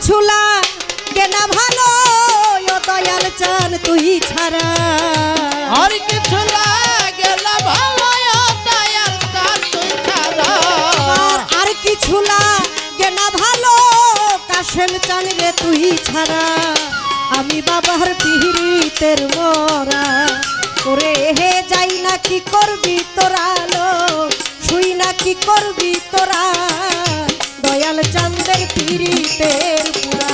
কিছু লাগে না ভালো ও দয়াল চান তুই ছাড়া আর কিছু লাগে না ভালো ও দয়াল চান তুই ছাড়া আর কিছু লাগে না ভালো কাশেম চান রে তুই ছাড়া আমি বাবার পিহিতের মরা ওরে হে যাই না কি করবি তোরা লো শুই না কি করবি তোরা দয়াল চাঁদের পিরিতের পুরা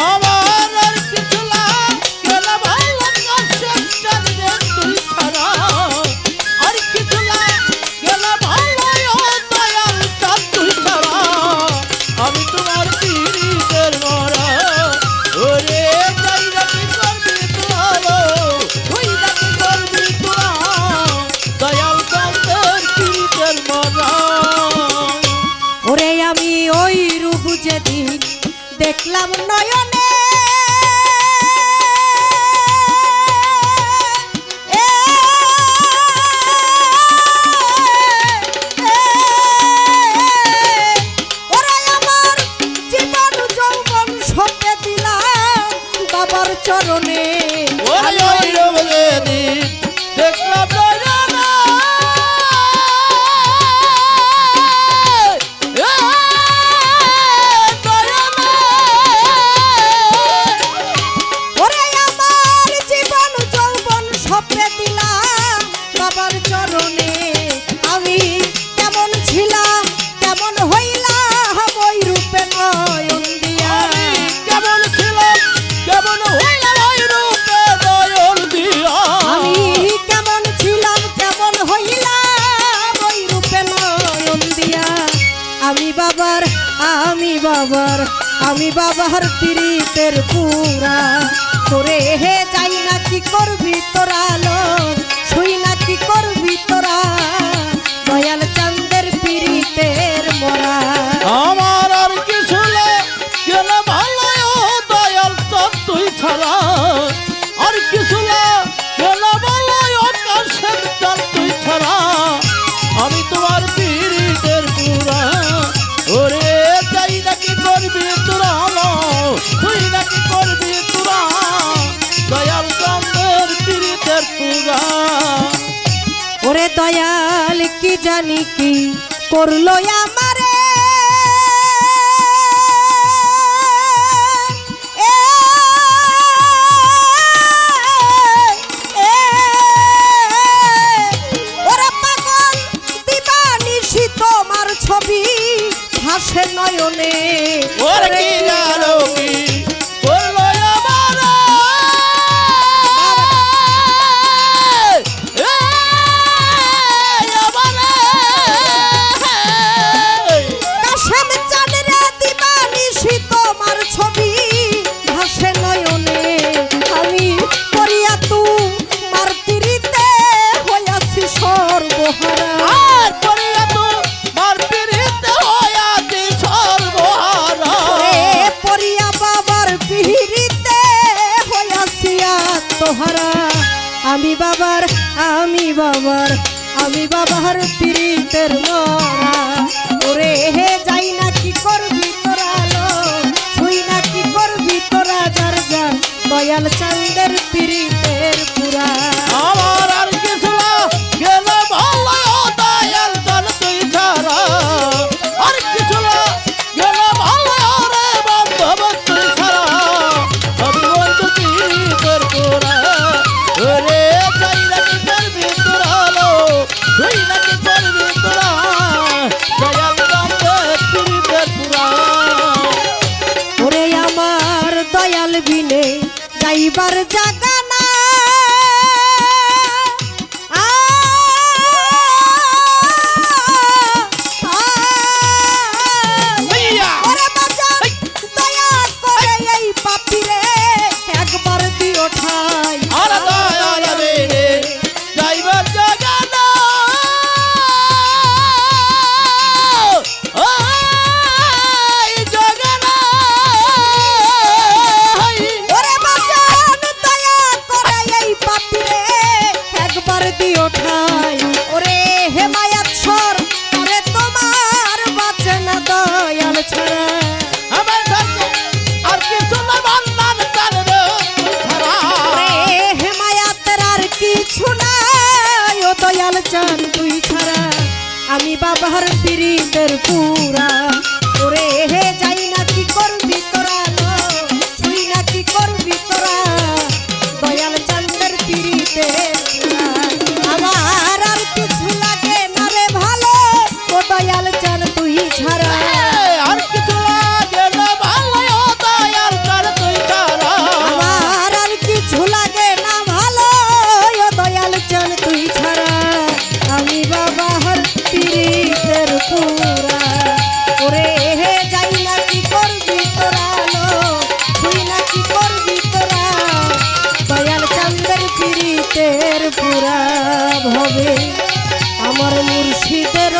আমার আর কিছু লাগে না ভালো কাশেম চান রে তুই ছাড়া আর কিছু লাগে না ভালো ও দয়াল চান তুই ছাড়া আমি তোমার পিরিতের মরা ওরে যাই না কি করবি তোরা লো তুই না কি করবি তোরা দয়াল চাঁদের পিরিতের মরা ওরে আমি ওই রূপ যেদিন দেখলাম নয়নে ওরে আমার জীবন যৌবন সঁপে দিলাম বাবার চরণে ওরে ওই রূপ যেদিন দেখলাম নয়নে ওরে আমার জীবন যৌবন সঁপে দিলাম বাবার চরণে আমি কেমন ছিলাম কেমন হইলাম ওই রূপে নয়ন দিয়া আমি কেমন ছিলাম কেমন হইলাম ওই রূপে নয়ন দিয়া আমি কেমন ছিলাম কেমন হইলাম ওই রূপে নয়ন দিয়া আমি বাবার পীড়িতের পুরা তোরে হে যাই না কি করবি তোরা লোক শুই না কি করবি তোরা দয়াল চাঁদের পীড়িতের মরা আমার আর কিছু লাগে না ভালো ও দয়াল চাঁদ তুই ছাড়া আর কিছু লাগে না ভালো ও কাশেম চাঁদ তুই ছাড়া আমি তোমার পীড়িতের পুরা ওরে যাই নাকি করবি তোরা তুই নাকি করবি তোরা দয়াল চাঁদের পীড়িতের পুরা ওরে দয়াল কি জানি কি করলো আমারে ওরে পাগল দিবানিশি তোমার ছবি ভাসে নয়নে ওরে কি জানো কি করলো আমারে কাশেম চাঁদ রে দিবানিশি তোমার ছবি ভাসে নয়নে আমি করিয়া তোমার পীড়িতে হইয়াছি সর্বহারা আর করিয়া তোমার পীড়িতে হইয়াছি সর্বহারা পরিয়া বাবার পীড়িতে হইয়াছি আত্মহারা আমি বাবার পীড়িতের মরা ওরে হে যাই না কি করবি তোরা লোক শুই না কি করবি তোরা যার যার দয়াল চাঁদের পীড়িতের পুরা আমার আর কিছু লাগে না ভালো ও দয়াল চাঁদ তুই ছাড়া আর কিছু লাগে না ভালো রে বান্ধব তুই ছাড়া আমি বন্ধু পীড়িতের পুরা ওরে যাই নাকি করবি তোরা লো তুই নাকি করবি তোরা দয়াল চাঁদের পীড়িতের পুরা ওরে আমার দয়াল বিনে যাইবার জাগা না ওরে বাজান দয়া করে এই পাপিরে একবার দিও ঠাই আর দয়াল বিনে যাইবার জাগা না ওরে বাজান দয়া দয়াল চান তুই ছাড়া আমি বাবার পিরিতের পুরা ওরে হে যাই না কি করবি তোরা লো তুই না কি করবি তোরা দয়াল চান্দের পিরিতের পুরা আমার আর কিছু লাগে না রে ভালো ও দয়াল চান তুই ছাড়া আর কিছু লাগে না ভালো ও দয়াল চান তুই ছাড়া আমার আর কিছু লাগে না ভালো ও দয়াল চান তুই ছাড়া আমি বাবার পিরিতের পুরা ওরে হে যাই না কি করবি তোরা লো তুই না কি করবি তোরা দয়াল চান্দের পিরিতের পুরা ভবে আমার মুর্শিদের